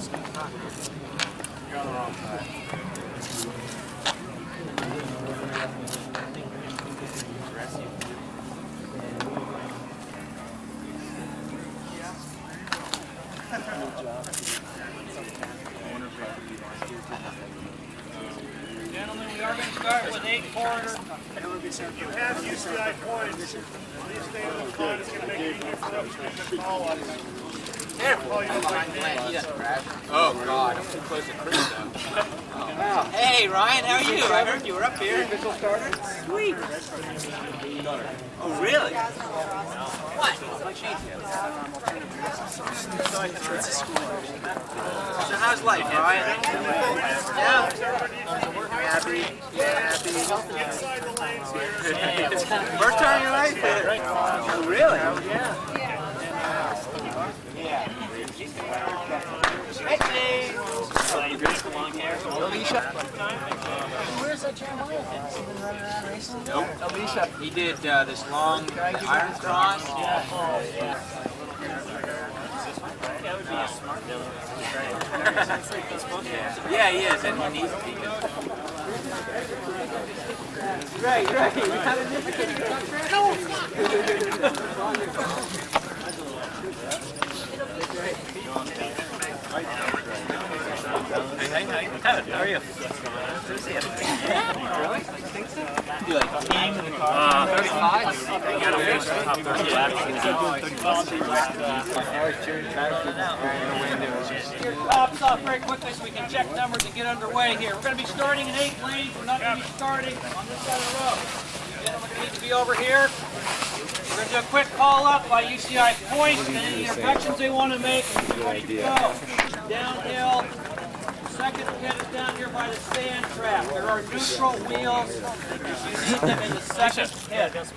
You're on the wrong side. Gentlemen, we are going to start with 8 quarter. You have UCI points. Please stay on the line. It's going to make it easier for us to make the call on you. Oh God, I'm too close to Chris though. Wow. Hey Ryan, how are you? I heard you were up here. Official starter? Sweet. Oh really? What? So how's life, Ryan? Yeah. Happy. Inside the lanes here. First time in your life? Oh really? Yeah. Where's that Jeremiah? Has he been running around racing? Nope. Alicia. He did this long iron cross. That would be a smart Yeah, he is, and he needs to be good. Right. We have a different Hey, how are you? Good to see you. Really? I think so. You like team in the car? 35? Here, tops off very quickly so we can check numbers and get underway here. We're going to be starting in 8 lanes. We're not going to be starting on this side of the road. Gentlemen, we need to be over here. We're going to do a quick call up by UCI points and any directions they want to make. Ready to go. Downhill. Second pit is down here by the sand trap. There are neutral wheels. You need them in the second pit. If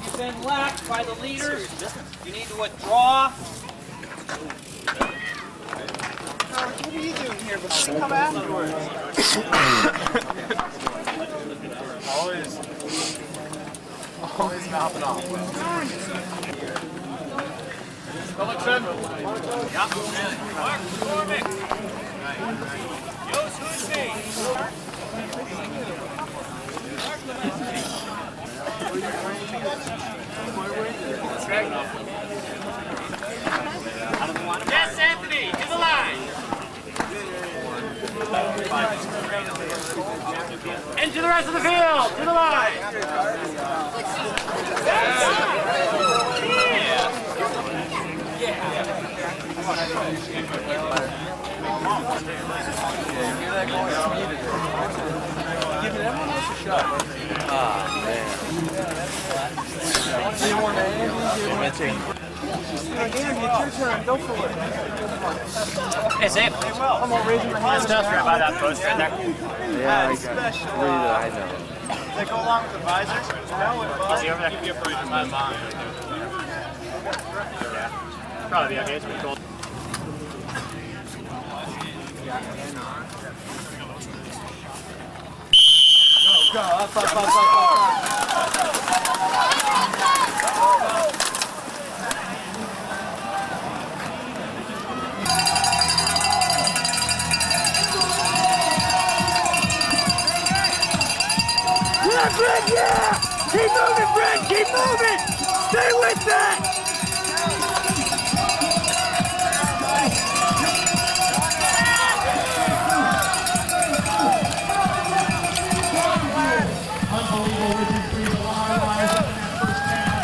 you've been lapped by the leaders, you need to withdraw. What are you doing here? But come afterwards. Always mopping off. Ellington. Yeah. Mark McCormick. Jos Hoosby. Yes, Anthony, to the line. Into the rest of the field, to the line. Hey, Sam. I'm gonna raise my hand. By that post right there. Yeah, special. I know. Does that go along with the visors? No, See over there? Could be approved by the mom. Yeah. Probably be okay. It's pretty cool. go. Up. Yeah, Brent, yeah! Keep moving, Brent, keep moving! Stay with that! Unbelievable with these three alive. First down,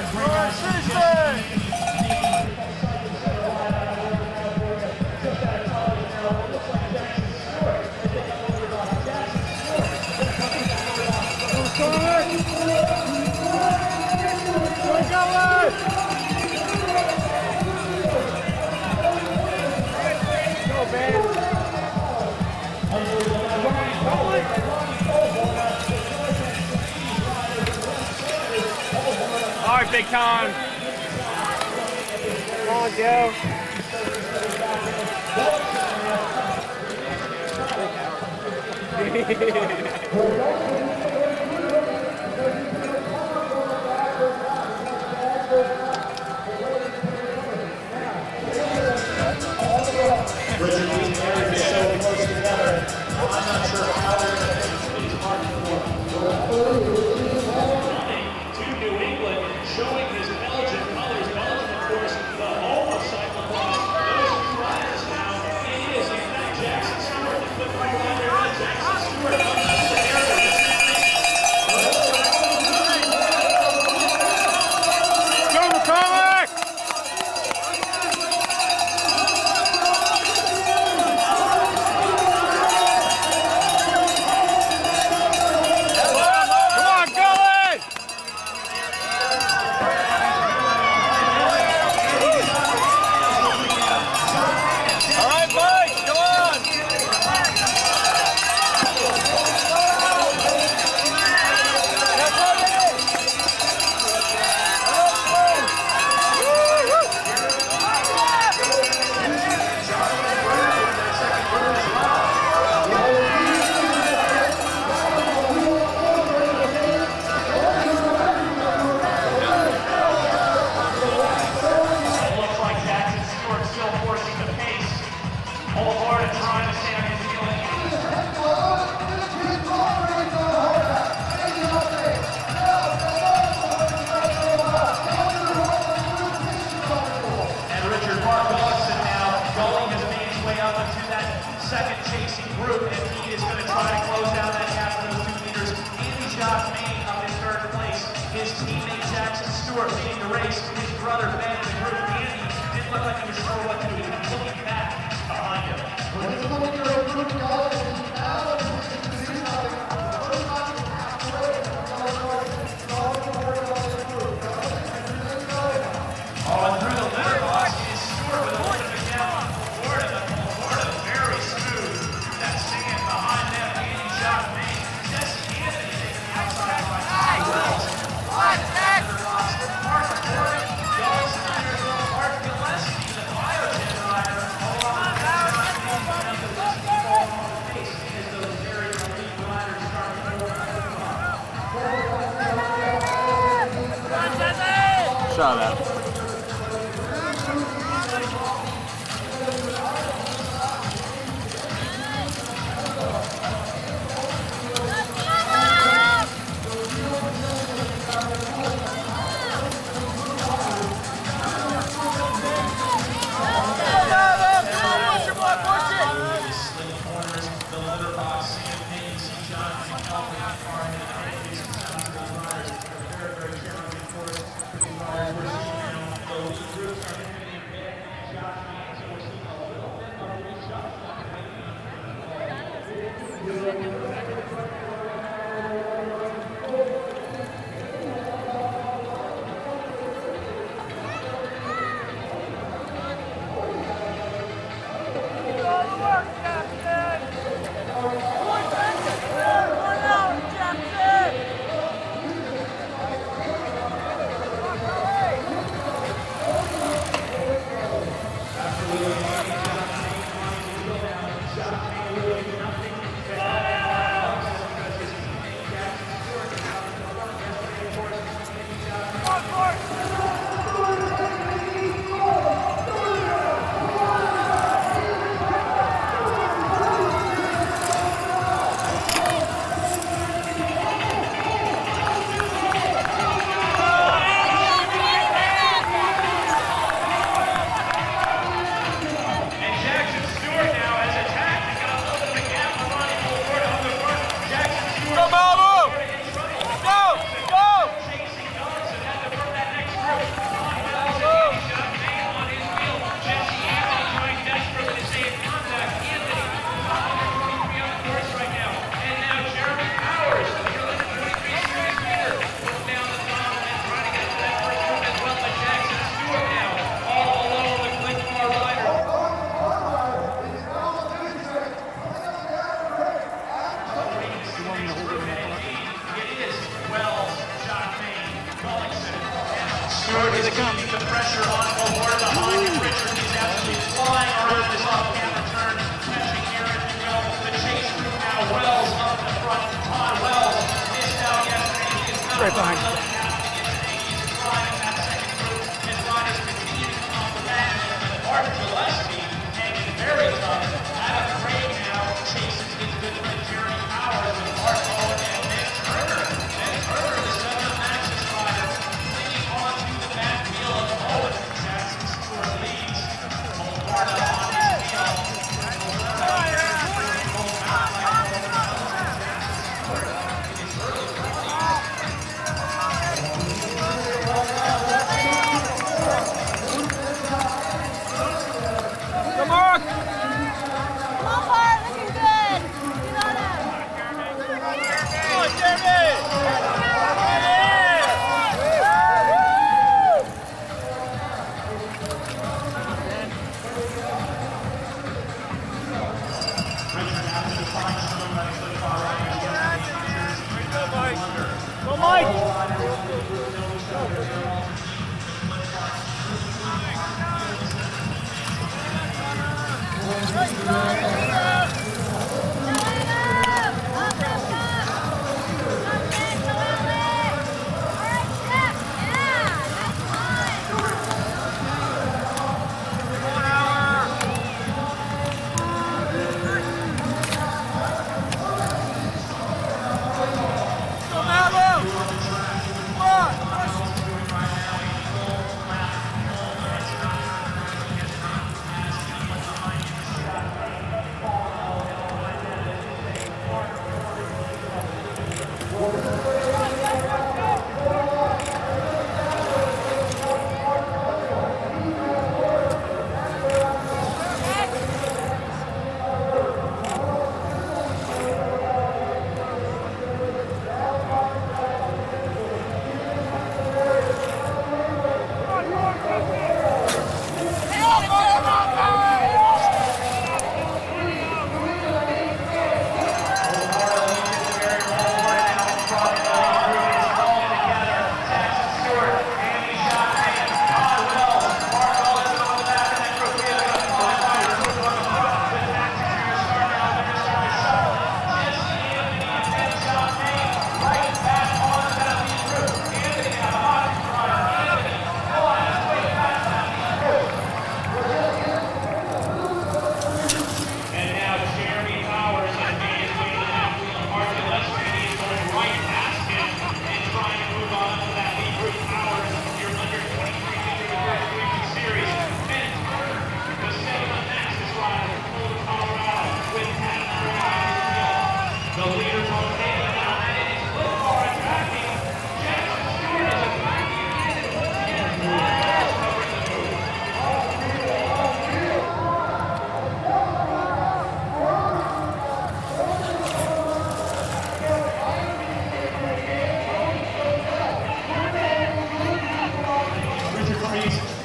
All right, Big Con. Come on, Joe.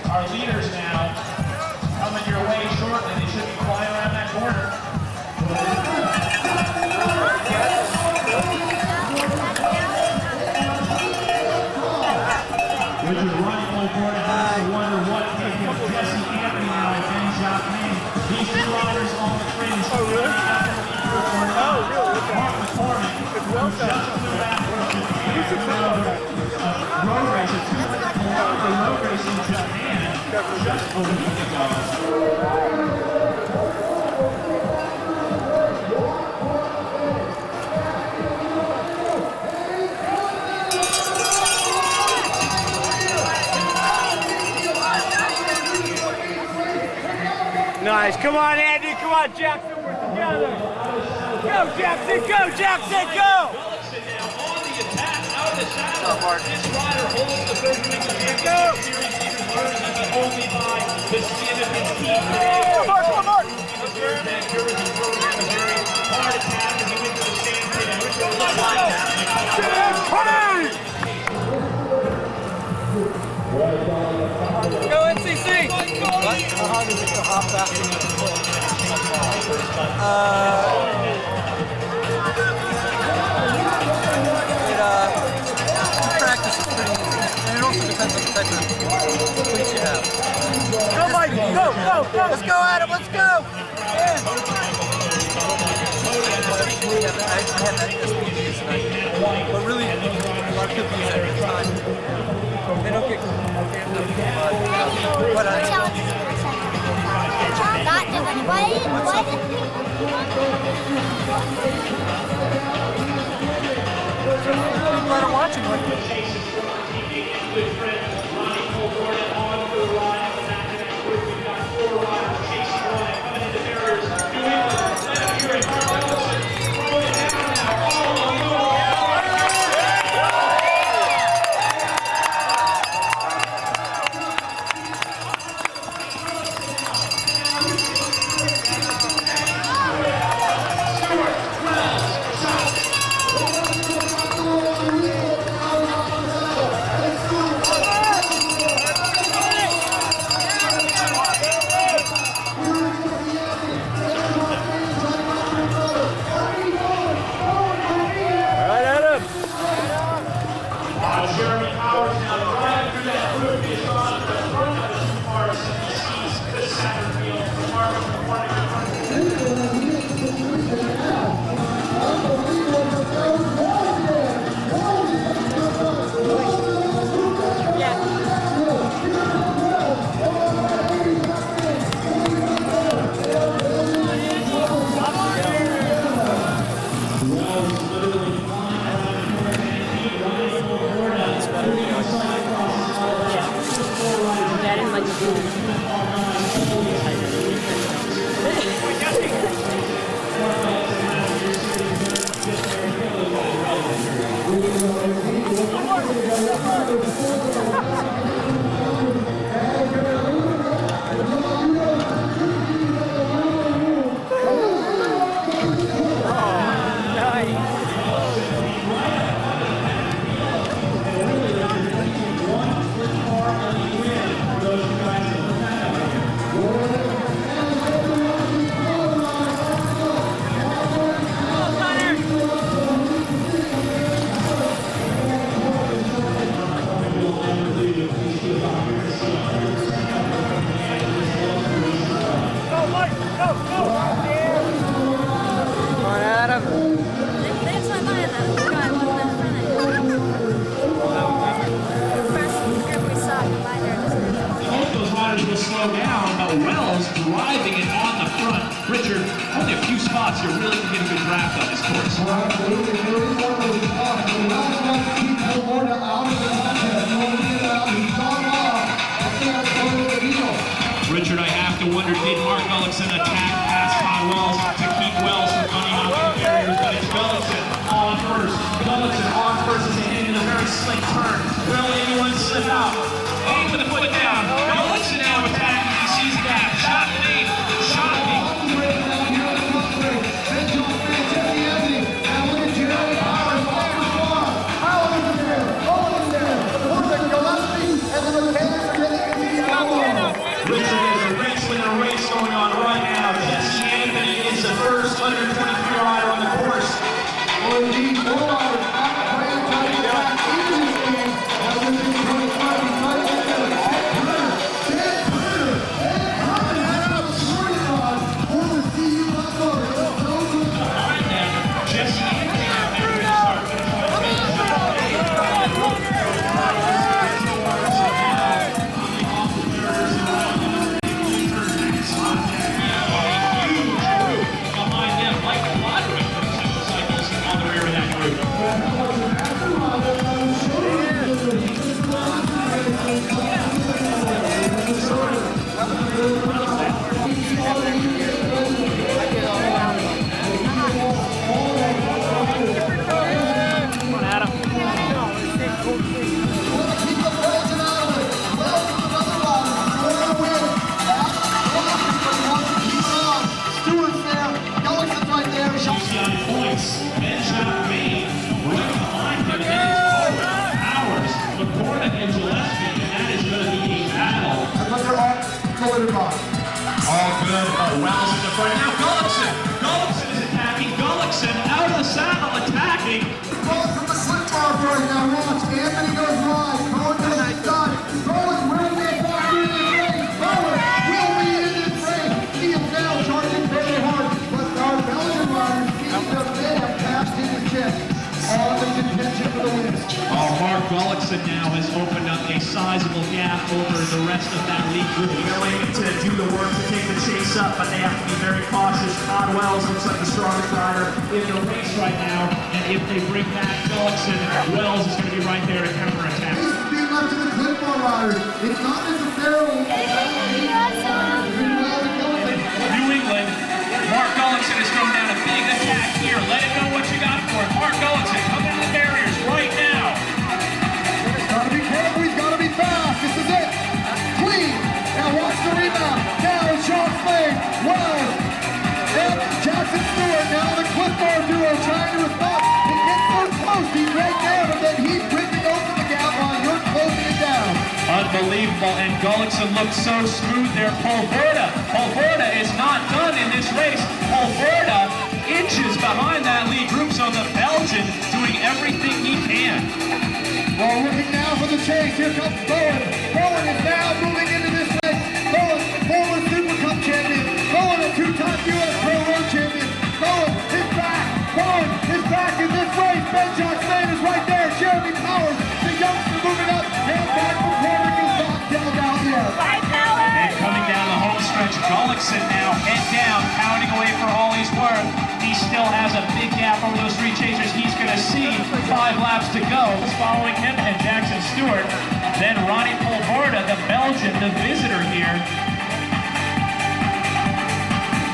Our leaders now coming your way shortly. They should be flying around that corner. Richard running on board and has to wonder what taking Jesse Anthony now at Ben Shop Lane. These two riders on the fringe. Oh, really? Mark McCormick, who just flew back from road race, a 200 road race in Japan just a week ago. Nice. Come on, Andy. Come on, Jackson. We're together. Go, Jackson. Go, Jackson. Go. On the attack, out of the saddle. This rider holds the third wing of the championship series leaders jersey, but only by the skin of his teeth. Come on, come on. He wears that jersey program a very hard attack as he went to the stand pit and Richard was like that. Go NCC! What? How hard is it to hop back in the practice is pretty easy. And it also depends on the type of cleats you have. Go, Mike. Go, go, go. Let's go, Adam. Let's go! I had that SPDs tonight. But really, a lot of people use it every time. They don't get jammed up in the mud. But not doing what? People that are watching like Wells driving it on the front. Richard, only a few spots here really can get a good draft on this course. Richard, I have to wonder, did Mark Gullickson attack past Todd Wells to keep Wells from running off the barriers? But it's Gullickson on first. Gullickson on first as they hit in a very slick turn. Will anyone slip out? Aim with the foot down. Gullickson now attacking. He sees the gap. Shot made. Shot made. Richard, there's a wrestling race going on right now. Jesse Anthony is the first under 23 rider on the course. Jesse Anthony out there to start. Behind them, like a lottery motorcycles on the rear of that group. Points. Benjamin Maine right behind him, and then his forward Powers, McCormick and Gillespie, and that is going to be a battle. All good. Wells in the front. Now Gullickson. Gullickson is attacking. Gullickson out of the saddle attacking. From the slip bar right now, watch. Anthony goes wide. Going to the side. Going will be back in this race. Going will be in this race. He is now charging very hard, but our Belgian riders seem to have passed his chest. All the contention for the win. Mark Gullickson now has opened up a sizable gap over the rest of that league group. Willing to do the work to take the chase up, but they have to be very cautious. Todd Wells looks like the strongest rider in the race right now, and if they bring back Gullickson, Wells is going to be right there to counterattack. This is being left to the clip bar riders. It's not necessarily New England, Mark Gullickson has thrown down a big attack here. Let it know what you got for it. Mark Gullickson coming to the barriers right now. Gotta be careful, he's gotta be fast. This is it. Clean. Now watch the rebound. Now Sean Slade, Wells, and Jackson Stewart. Now the clip bar duo trying to respond. It gets so close. He's right there, but then he's ripping open the gap while you're closing it down. Unbelievable, and Gullickson looks so smooth there. Polvorda is not done in this race. Polvorda inches behind that lead group, so the Belgian doing everything he can. Well, looking now for the chase. Here comes Bowen. Bowen is now moving into this race. Bowen, former Super Cup champion. Bowen, a two-time U.S. Pro Road champion. Bowen is back. Bowen is back in this race. Ben Johnson is right there. Jeremy Powers, the youngster moving up. And back from Cormac is not down yet. And coming down the home stretch, Gullickson now head down, pounding away for all he's worth. He still has a big gap over those three chasers. He's going to see 5 laps to go. Following him and Jackson Stewart. Then Ronnie Polvorda, the Belgian, the visitor here.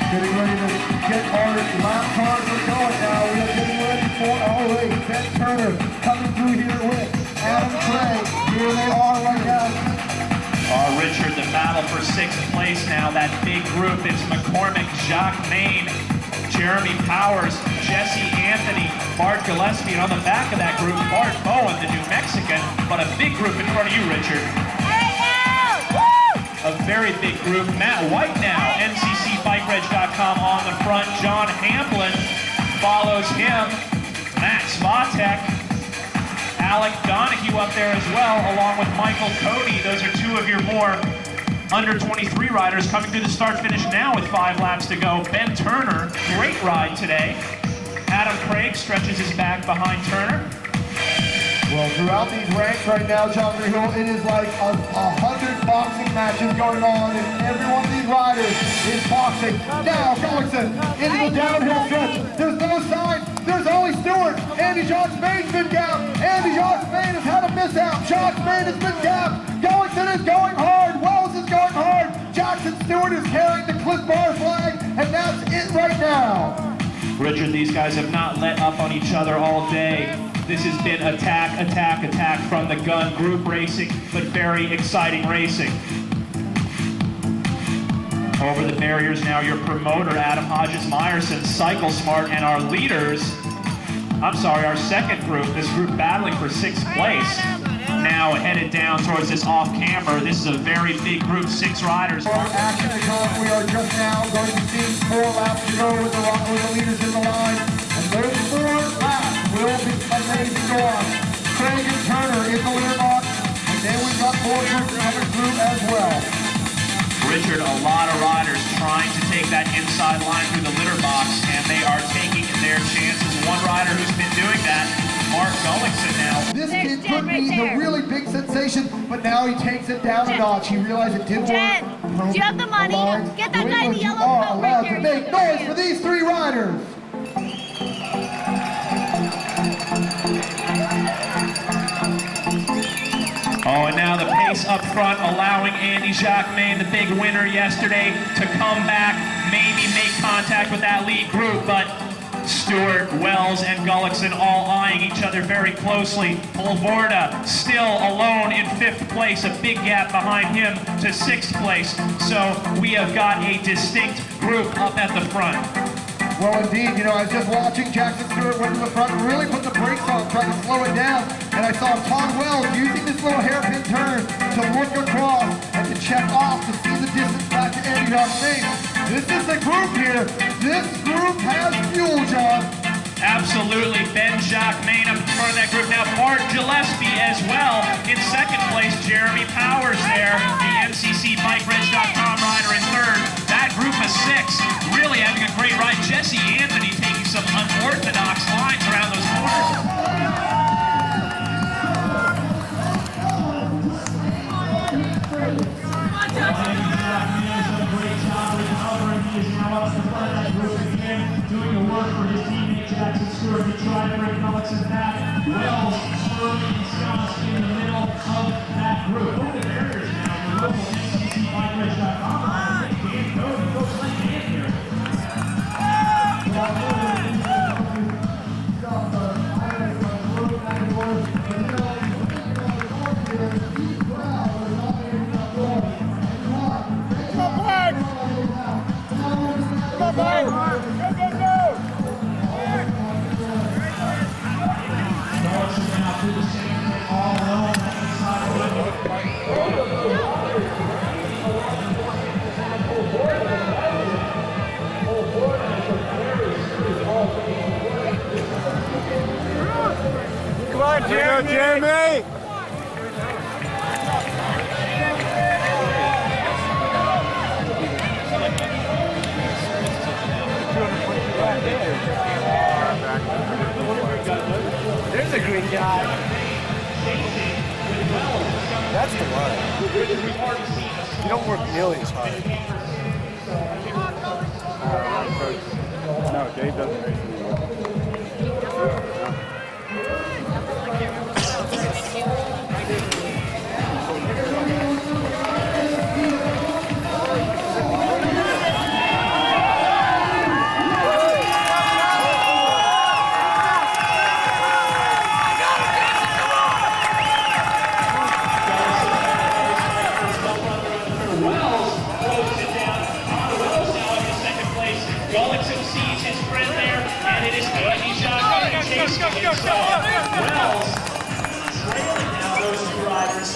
Getting ready to get our lap cars are going now. We are getting ready for our race. Ben Turner coming through here with Adam Craig. Here they are right now. Richard, the battle for 6th place now. That big group, it's McCormick, Jacques Maine, Jeremy Powers, Jesse Anthony, Bart Gillespie, and on the back of that group, Bart Bowen, the New Mexican, but a big group in front of you, Richard. A very big group. Matt White now, NCCBikeReg.com on the front. John Hamblin follows him. Matt Svatek, Alec Donahue up there as well, along with Michael Cody. Those are 2 of your more under 23 riders coming through the start finish now with 5 laps to go. Ben Turner, great ride today. Adam Craig stretches his back behind Turner. Well, throughout these ranks right now, John Hill, it is like 100 boxing matches going on, and every one of these riders is boxing. Now Gullickson into the downhill stretch. There's no sign. There's only Stewart. Andy Jacques Main's been gapped. Andy Jacques Main has had a miss out. Jacques Main has been gapped. Gullickson is going hard. Wells is going hard. Jackson Stewart is carrying the Cliff Bar flag, and that's it right now. Richard, these guys have not let up on each other all day. This has been attack, attack, attack from the gun. Group racing, but very exciting racing. Over the barriers now, your promoter, Adam Hodges-Meyerson, Cycle Smart, and our leaders, our second group, this group battling for 6th place, now headed down towards this off-camber. This is a very big group, 6 riders. More action to come. We are just now going to see 4 laps to go with the leaders in the line. And those 4 laps will be amazing to watch. Craig and Turner in the leader box. And then we've got 4 groups coming through as well. Richard, a lot of riders trying to take that inside line through the litter box, and they are taking their chances. One rider who's been doing that, Mark Gullickson now. This kid could be the really big sensation, but now he takes it down a notch. He realized it didn't work. Do you have the money? Get that guy in the yellow coat coat allowed right to there. make noise for these 3 riders. Oh, and now the pace up front, allowing Andy Jacques Main, the big winner yesterday, to come back, maybe make contact with that lead group, but Stewart, Wells, and Gullickson all eyeing each other very closely. Polvorda still alone in 5th place, a big gap behind him to 6th place. So we have got a distinct group up at the front. Well, indeed, you know, I was just watching Jackson Stewart went to the front and really put the brakes on, trying to slow it down. And I saw Todd Wells using this little hairpin turn to look across and to check off to see the distance back to Andy Jacques Main. This is a group here. This group has fuel, John. Absolutely. Ben Jacques Main up in front of that group. Now Bart Gillespie as well in 2nd place. Jeremy Powers there, the MCCBikeReg.com rider in 3rd. That group of 6 really having a great ride. Jesse Anthony taking some unorthodox lines around those corners. Doing the work for his teammate Jackson Stewart to try to break Gullickson's path. Wells firmly ensconced in the middle of that group. Over the barriers now, the local MCCBikeReg.com. Dan Cody, Coach Lane Dan here. Come on, Jeremy! There's a green guy. That's the one. You don't work nearly as hard. No, Dave doesn't race anymore. Gullickson sees his friend there, and it is Andy Jacques Main chasing himself. Wells trailing now those 2 riders.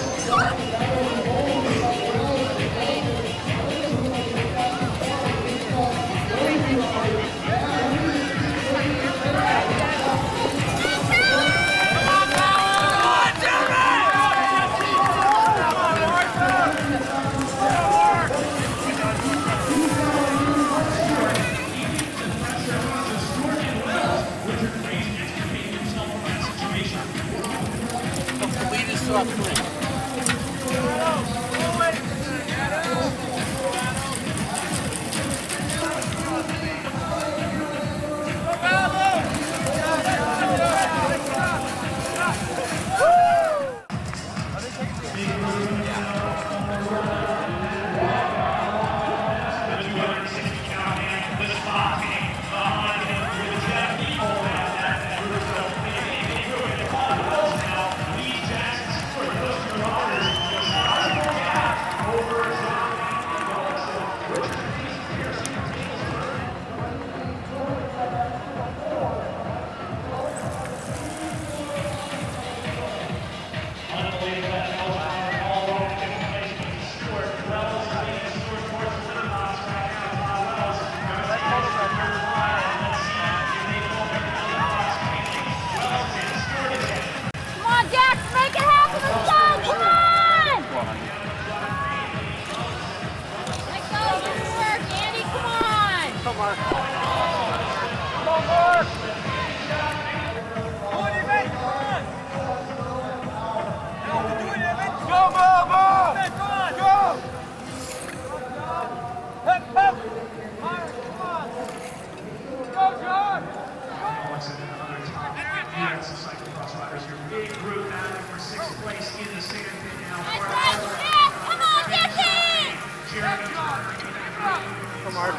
from our...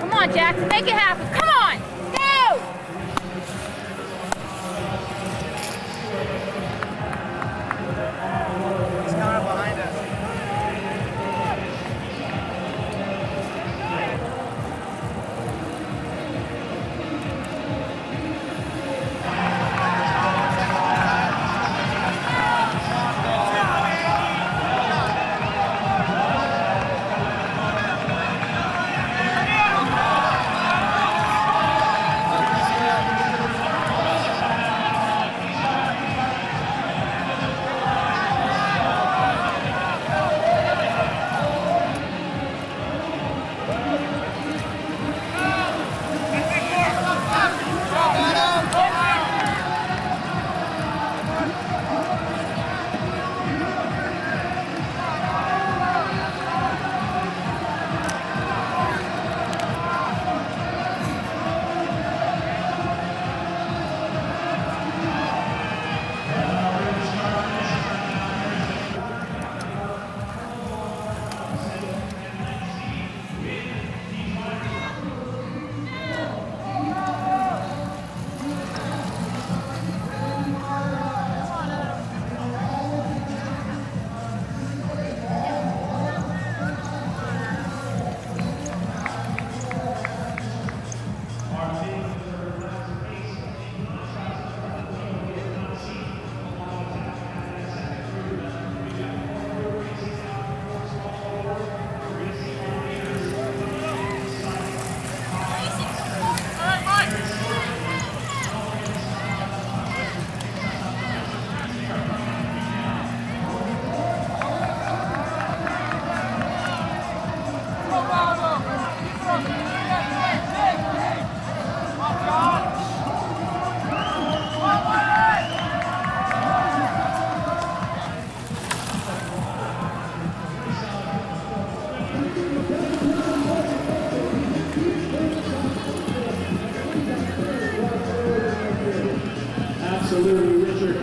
Come on, Jackson, make it happen. Come on, go! He's kind of behind us. Absolutely, Richard.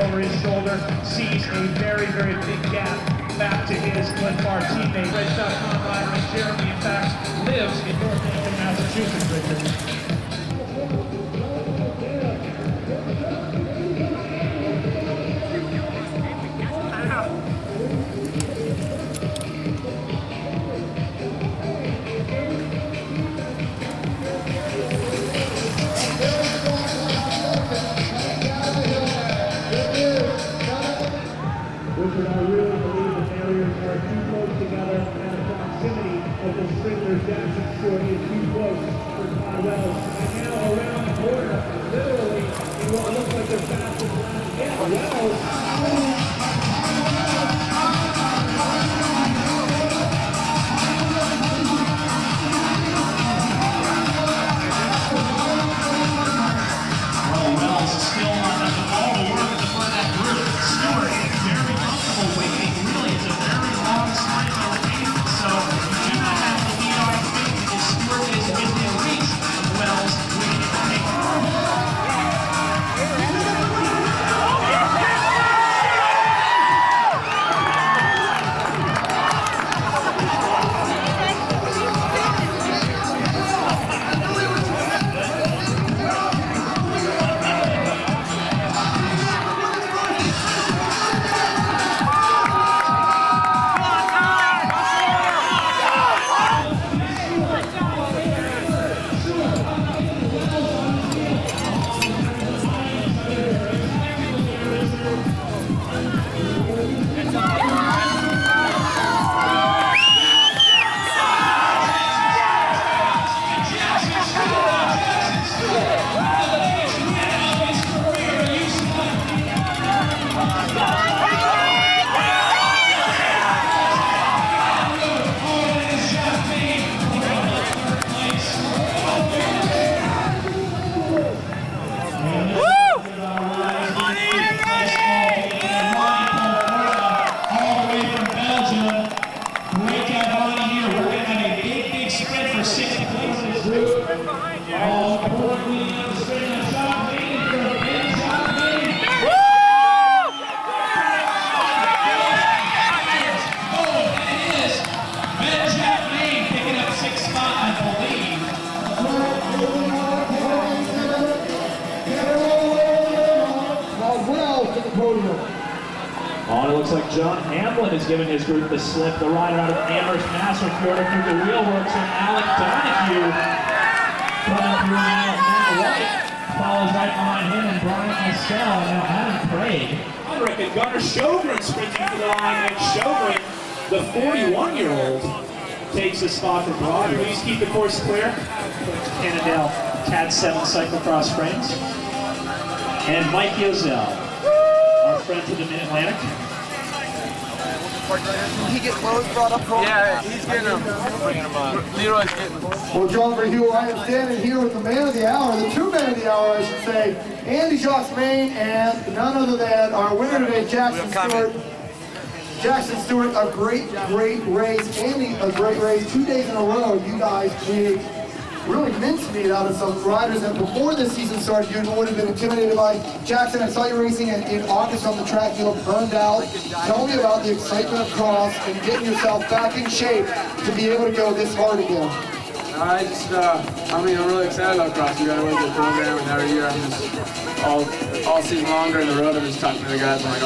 Over his shoulder, sees a very, very big gap back to his Glenfarb teammate. Red.com rider Jeremy, in fact, lives in Northampton, Massachusetts, Richard. Richard, I really believe the barriers are too close together, and the proximity of the sprinters, Jackson Stewart, is too close for Todd Wells. John Hamlin has given his group the slip. The rider out of Amherst, Mass, with Florida through the wheelworks, and Alec Donahue coming through now. Matt White follows right behind him, and Brian Estelle. Now Adam Craig. Roderick and Gunnar Sjogren sprinting to the line, and Sjogren, the 41-year-old, takes a spot from Roderick. Please keep the course clear. Cannondale Cat 7 cyclocross friends. And Mike Yozell, our friend to the Mid-Atlantic. Did he get clothes brought up for him? Yeah, he's getting them. Bringing them up. Leroy's getting them. Well, John Verheuvel, I am standing here with the man of the hour, the two men of the hour, I should say, Andy Jacques-Main, and none other than our winner today, Jackson Stewart. Jackson Stewart, a great race. Andy, a great race. 2 days in a row, you guys made really mincemeat out of some riders that before this season started you would have been intimidated by. Jackson, I saw you racing in August on the track. You look burned out. Tell me about the excitement of cross and getting yourself back in shape to be able to go this hard again. I'm really excited about cross. We got a really good program, and every year I'm just all season longer in the road. I'm just talking to the guys. I'm like,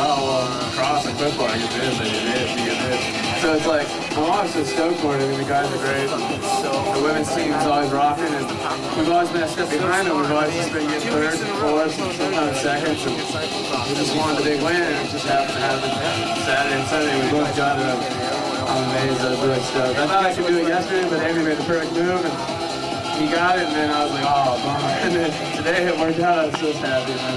cross, I quit for it. I get this, I get this, you get this. So it's like, I'm always so stoked for it. I mean, the guys are great. The women's team is always rocking, and we've always been a step behind them. We've always just been getting third, fourth, and sometimes seconds. And we just wanted the big win, and it just happened to happen Saturday and Sunday. We both got it. I'm amazed. I was really stoked. I thought I could do it yesterday, but Andy made the perfect move, and he got it, and then I was like, oh, bummer. And then today it worked out. I was so happy, man.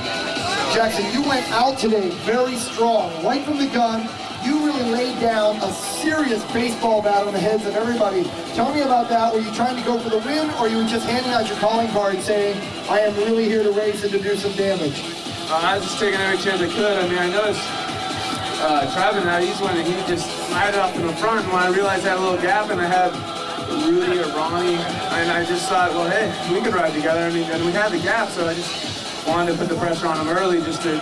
Jackson, you went out today very strong. Right from the gun, you really laid down a serious baseball bat on the heads of everybody. Tell me about that. Were you trying to go for the win, or you were just handing out your calling card saying, I am really here to race and to do some damage? I was just taking every chance I could. I mean, I noticed Travis and he's one, and he just fired up in the front. And when I realized I had a little gap, and I had Rudy or Ronnie, and I just thought, well, hey, we could ride together. I mean, and we had the gap, so I just wanted to put the pressure on him early, just to,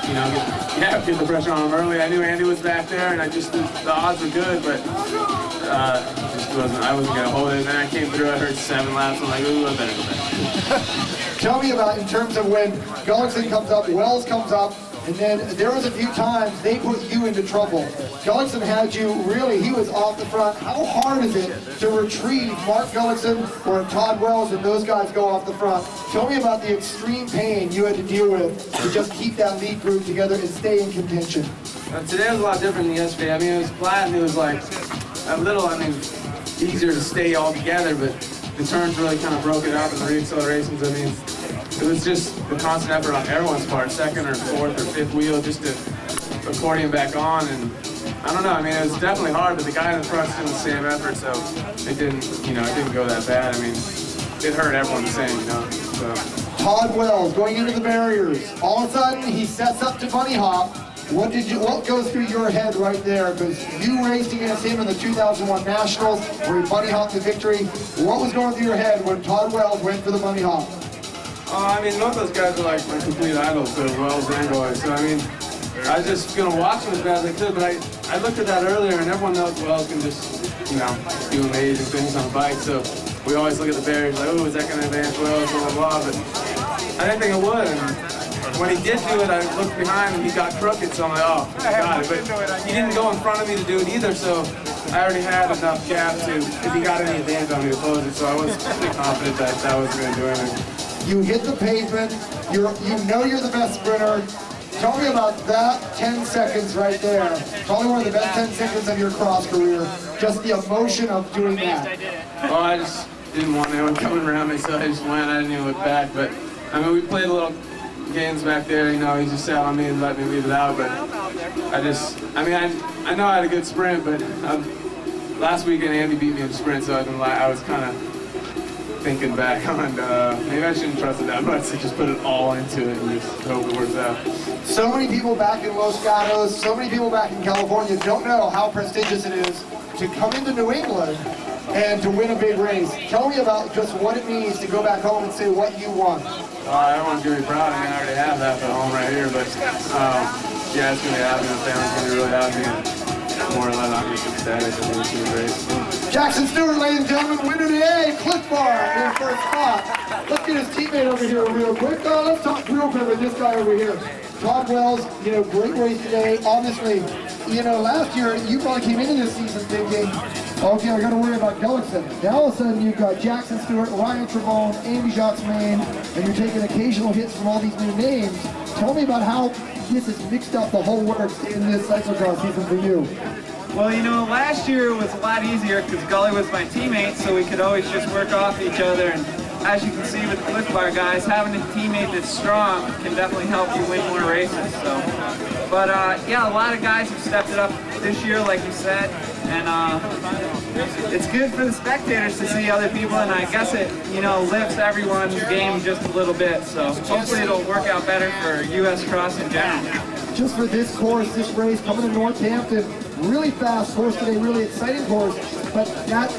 you know, get the pressure on him early. I knew Andy was back there, and I just the odds were good, but I wasn't gonna hold it. And then I came through. I heard 7 laps. I'm like, ooh, I better go back. Tell me about in terms of when Gullickson comes up, Wells comes up. And then there was a few times they put you into trouble. Gullickson had you really, he was off the front. How hard is it to retrieve Mark Gullickson or Todd Wells and those guys go off the front? Tell me about the extreme pain you had to deal with to just keep that lead group together and stay in contention. Today was a lot different than yesterday. I mean, it was flat and it was like a little, easier to stay all together, but the turns really kind of broke it up and the re-accelerations, it was just a constant effort on everyone's part, second or fourth or fifth wheel, just to accordion back on. And I don't know, it was definitely hard, but the guy in the front's doing the same effort, so it didn't go that bad. It hurt everyone the same, So. Todd Wells going into the barriers. All of a sudden, he sets up to bunny hop. What goes through your head right there? Because you raced against him in the 2001 Nationals, where he bunny hopped to victory. What was going through your head when Todd Wells went for the bunny hop? Both those guys are like my complete idols, so Wells and Roy. So I was just gonna watch them as bad as I could, but I looked at that earlier, and everyone knows Wells can just, do amazing things on a bike. So we always look at the barriers like, oh, is that gonna advance Wells, blah, blah, blah. But I didn't think it would. And when he did do it, I looked behind and he got crooked, so I'm like, oh, got it. But he didn't go in front of me to do it either, so I already had enough gap to, if he got any advantage on me, to close it. So I was pretty confident that was gonna do anything. You hit the pavement, you know you're the best sprinter. Tell me about that 10 seconds right there. Probably one of the best 10 seconds of your cross career. Just the emotion of doing that. Well, I just didn't want anyone coming around me, so I just went. I didn't even look back. But, we played a little games back there. He just sat on me and let me leave it out. But I know I had a good sprint, but last weekend Andy beat me in the sprint, so I was kind of thinking back on, maybe I shouldn't trust it that much, so just put it all into it and just hope it works out. So many people back in Los Gatos, so many people back in California don't know how prestigious it is to come into New England and to win a big race. Tell me about just what it means to go back home and say what you won. Everyone's going to be proud. I already have that at home right here, but yeah, it's going to be happy. The family's going to be really happy. And more or less, I'm just ecstatic that it's going to be great. Jackson Stewart, ladies and gentlemen, winner today, Cliff Bar in first spot. Let's get his teammate over here real quick. Let's talk real quick with this guy over here. Todd Wells, great race today. Obviously, you know, last year you probably came into this season thinking, okay, I got to worry about Gullickson. Now all of a sudden you've got Jackson Stewart, Ryan Trevone, Andy Jacques-Main, and you're taking occasional hits from all these new names. Tell me about how this has mixed up the whole works in this cyclocross season for you. Well, you know, last year was a lot easier because Gully was my teammate, so we could always just work off each other. And as you can see with the Cliff Bar guys, having a teammate that's strong can definitely help you win more races. So, but yeah, a lot of guys have stepped it up this year, like you said, and it's good for the spectators to see other people, and I guess it, you know, lifts everyone's game just a little bit. So hopefully it'll work out better for U.S. Cross in general. Just for this course, this race coming to Northampton, really fast course today, really exciting course, but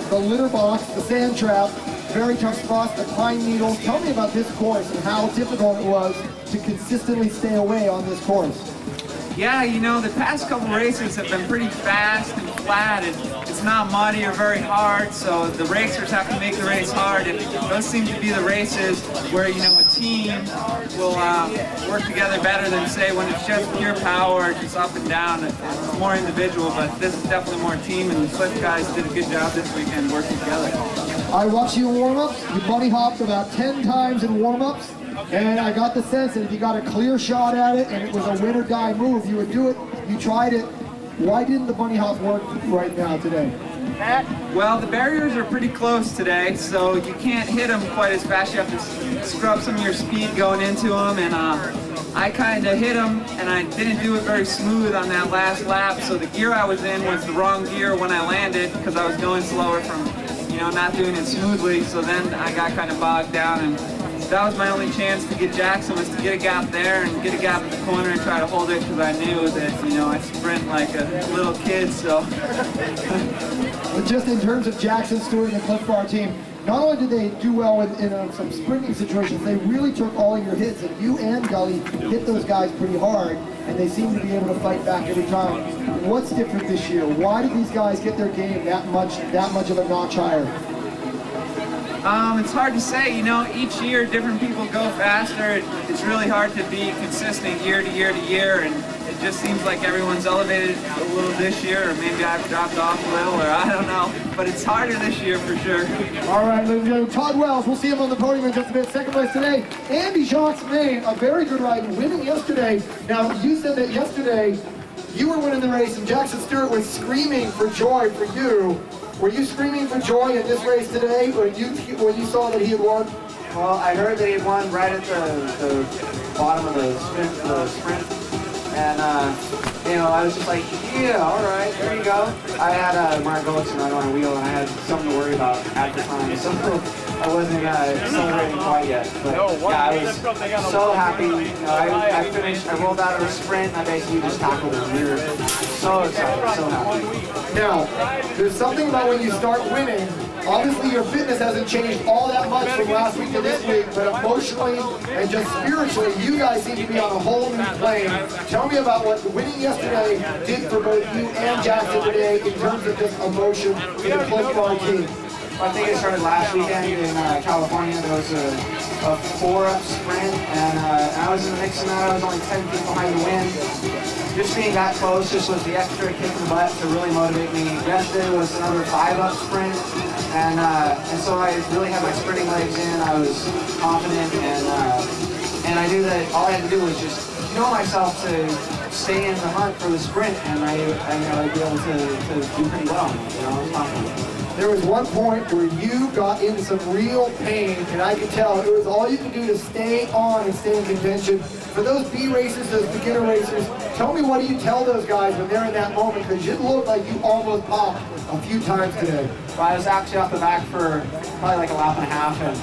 the litter box, the sand trap, very tough spots, the pine needles. Tell me about this course and how difficult it was to consistently stay away on this course. Yeah, you know, the past couple races have been pretty fast and flat, and it's not muddy or very hard, so the racers have to make the race hard, and those seem to be the races where, you know, a team will work together better than, say, when it's just pure power, just up and down. It's more individual, but this is definitely more team, and the Cliff guys did a good job this weekend working together. I watched you in warm-ups. You bunny hopped about 10 times in warm-ups. And I got the sense that if you got a clear shot at it and it was a win or die move, you would do it. You tried it. Why didn't the bunny hop work right now today? Well, the barriers are pretty close today, so you can't hit them quite as fast. You have to scrub some of your speed going into them, and I kind of hit them, and I didn't do it very smooth on that last lap, so the gear I was in was the wrong gear when I landed because I was going slower from, you know, not doing it smoothly, so then I got kind of bogged down, and that was my only chance to get Jackson, was to get a gap there and get a gap in the corner and try to hold it, because I knew that, you know, I sprint like a little kid, so. But just in terms of Jackson Stewart and the Cliff Bar team, not only did they do well in some sprinting situations, they really took all of your hits, and you and Gully hit those guys pretty hard, and they seem to be able to fight back every time. What's different this year? Why did these guys get their game that much of a notch higher? It's hard to say, you know, each year different people go faster. It's really hard to be consistent year to year to year, and it just seems like everyone's elevated a little this year, or maybe I've dropped off a little, or I don't know. But it's harder this year for sure. All right, ladies and gentlemen, Todd Wells, we'll see him on the podium in just a bit. Second place today, Andy Jacques-Main, a very good ride, winning yesterday. Now, you said that yesterday you were winning the race and Jackson Stewart was screaming for joy for you. Were you screaming for joy in this race today when you saw that he had won? Well, I heard that he had won right at the bottom of the sprint, and you know, I was just like, yeah, all right, there you go. I had Mark Gullickson right on a wheel, and I had something to worry about at the time, so I wasn't celebrating quite yet. But yeah, I was so happy. You know, I finished. I rolled out of the sprint, and I basically just tackled him. We were so excited, so happy. Now, there's something about when you start winning. Obviously, your fitness hasn't changed all that much from last week to this week, but emotionally and just spiritually, you guys seem to be on a whole new plane. Tell me about what winning yesterday did for both you and Jackson today in terms of just emotion for the Cliff Bar team. I think it started last weekend in California. There was a 4-up sprint, and I was in the mix of that. I was only 10 feet behind the win. Just being that close just was the extra kick in the butt to really motivate me. Yesterday was another 5-up sprint, and so I really had my sprinting legs in. I was confident, and I knew that all I had to do was just know myself to stay in the hunt for the sprint, and I'd be able to do pretty well. You know, I was confident. There was one point where you got into some real pain, and I could tell it was all you could do to stay on and stay in contention. For those B racers, those beginner racers, tell me, what do you tell those guys when they're in that moment? Because you look like you almost popped a few times today. Well, I was actually off the back for probably like a lap and a half, and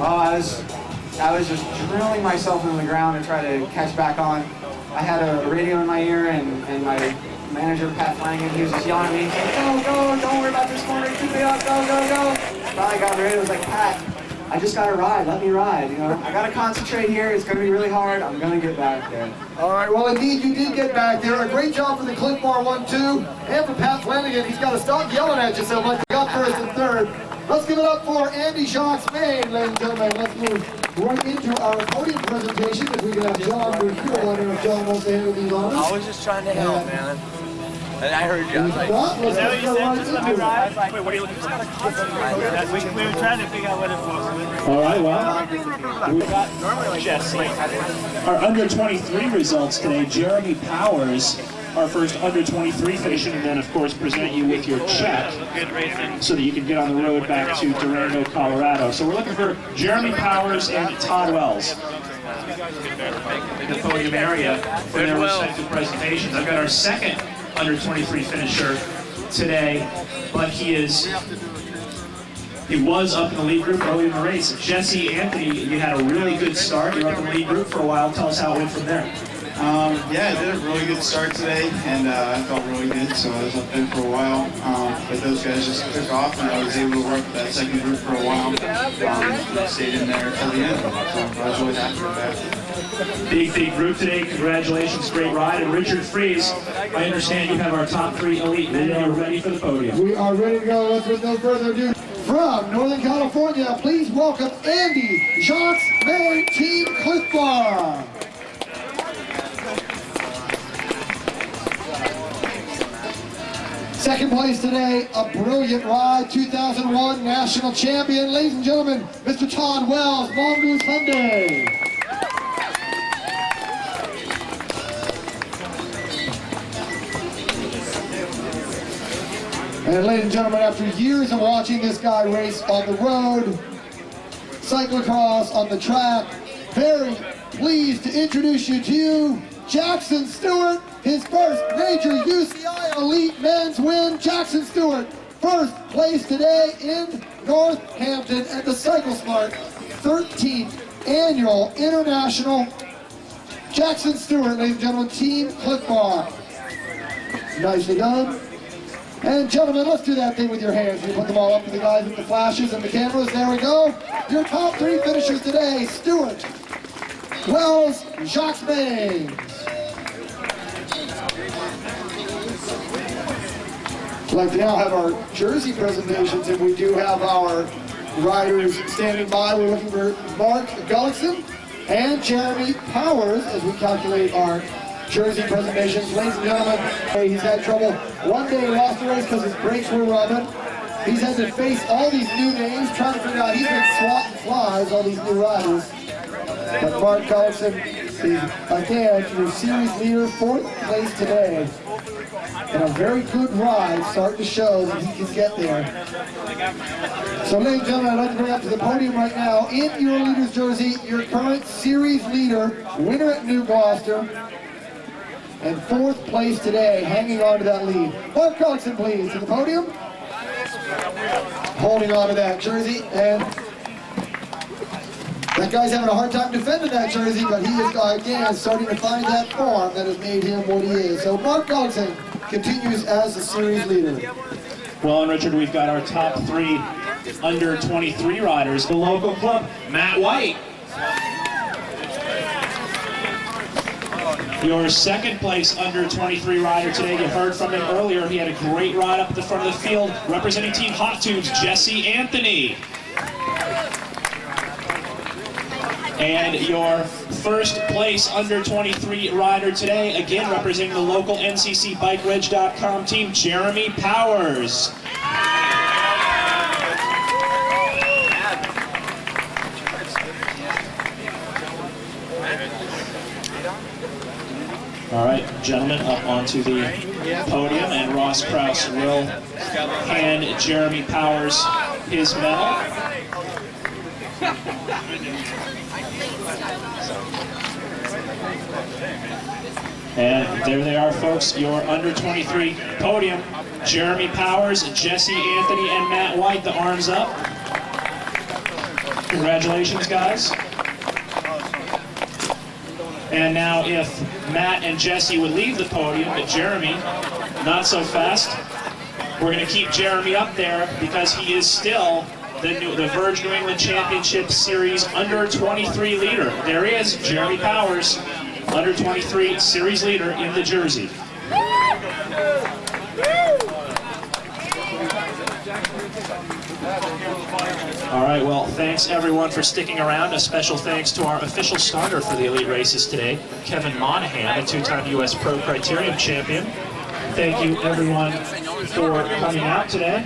I was just drilling myself into the ground to try to catch back on. I had a radio in my ear, and my manager, Pat Flanagan, he was just yelling at me, saying, go, don't worry about this corner, keep it up, go. Finally got ready, I was like, Pat, I just gotta ride, let me ride, you know. I gotta concentrate here, it's gonna be really hard, I'm gonna get back there. All right, well indeed, you did get back there. A great job for the Cliff Bar 1-2, and for Pat Flanagan. He's gotta stop yelling at you so much. He got first and third. Let's give it up for Andy Jacques-Main, ladies and gentlemen. Let's move right into our podium presentation. If we can have John Mercure, I don't know if John wants to handle these honors. I was just trying to help, man. And I heard you. I was like, Is that what you said? Just let me ride? Wait, what are you looking for? We were trying to figure out what it was. All right, well, we got Jesse. Our under 23 results today. Jeremy Powers, our first under 23 finisher, and then of course present you with your check so that you can get on the road back to Durango, Colorado. So we're looking for Jeremy Powers and Todd Wells in the podium area for their respective presentations. I've got our second under 23 finisher today, but he was up in the lead group early in the race. Jesse Anthony, you had a really good start. You were up in the lead group for a while. Tell us how it went from there. Yeah, I did a really good start today, and I felt really good, so I was up there for a while. But those guys just took off, and I was able to work that second group for a while. Stayed in there until the end, so I was really happy with that. Big group today. Congratulations, great ride. And Richard Fries, I understand you have our top 3 elite men. You're ready for the podium. We are ready to go. Let's, with no further ado, from Northern California, please welcome Andy, Jacques, May, Team Cliff Bar. Second place today, a brilliant ride, 2001 national champion. Ladies and gentlemen, Mr. Todd Wells, Mongoose Hyundai. And ladies and gentlemen, after years of watching this guy race on the road, cyclocross on the track, very pleased to introduce you to Jackson Stewart, his first major UCI Elite men's win. Jackson Stewart, first place today in Northampton at the CycleSmart 13th Annual International. Jackson Stewart, ladies and gentlemen, Team Cliff Bar. Nicely done. And gentlemen, let's do that thing with your hands. You put them all up to the guys with the flashes and the cameras. There we go. Your top 3 finishers today: Stewart, Wells, Jacques May. I'd like to now have our jersey presentations, and we do have our riders standing by. We're looking for Mark Gullickson and Jeremy Powers as we calculate our jersey presentations. Ladies and gentlemen, he's had trouble. One day he lost the race because his brakes were rubbing. He's had to face all these new names, trying to figure out, he's been swatting flies, all these new riders. But Mark Gullickson is, again, your series leader, 4th place today. And a very good ride starting to show that he can get there. So ladies and gentlemen, I'd like to bring up to the podium right now, in your leader's jersey, your current series leader, winner at New Gloucester, and 4th place today, hanging on to that lead. Mark Gullickson, please, to the podium. Holding on to that jersey, and that guy's having a hard time defending that jersey, but he is, again, starting to find that form that has made him what he is. So Mark Gullickson continues as the series leader. Well, and Richard, we've got our top 3 under 23 riders. The local club, Matt White. Your second place under 23 rider today. You heard from him earlier. He had a great ride up at the front of the field. Representing Team Hot Tubes, Jesse Anthony. And your first place under 23 rider today, again representing the local NCCBikeReg.com team, Jeremy Powers. All right, gentlemen, up onto the podium, and Ross Krause will hand Jeremy Powers his medal. And there they are, folks, your under 23 podium. Jeremy Powers, Jesse Anthony, and Matt White, the arms up. Congratulations, guys. And now if Matt and Jesse would leave the podium, but Jeremy, not so fast. We're going to keep Jeremy up there because he is still the Verge New England Championship Series under 23 leader. There he is, Jeremy Powers, under 23 series leader in the jersey. All right, well, thanks everyone for sticking around. A special thanks to our official starter for the elite races today, Kevin Monahan, a 2-time U.S. Pro Criterium champion. Thank you everyone for coming out today,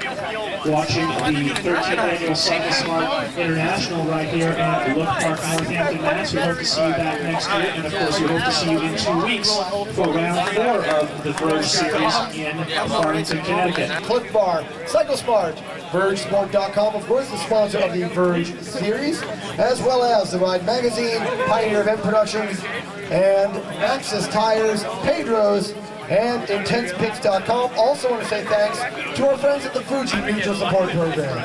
watching the 13th annual Cycle Smart International right here at Look Park, Northampton, Mass. We hope to see you back next year, and of course we hope to see you in 2 weeks for round 4 of the Verge Series in Farmington, Connecticut. Cliff Bar, Cycle Smart, VergeSport.com, of course, the sponsor of the Verge Series, as well as the Ride Magazine, Pioneer Event Productions, and Maxxis Tires, Pedro's, and IntensePicks.com. Also want to say thanks to our friends at the Fuji Mutual Support Program.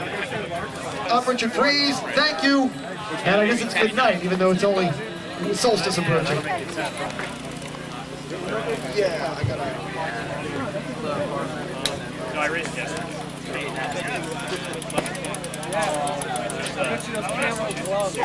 I'm Richard Freeze, thank you, and I guess it's good night, even though it's only solstice approaching. Yeah, I got it. No, I raised it. Yeah. I bet you those camera gloves.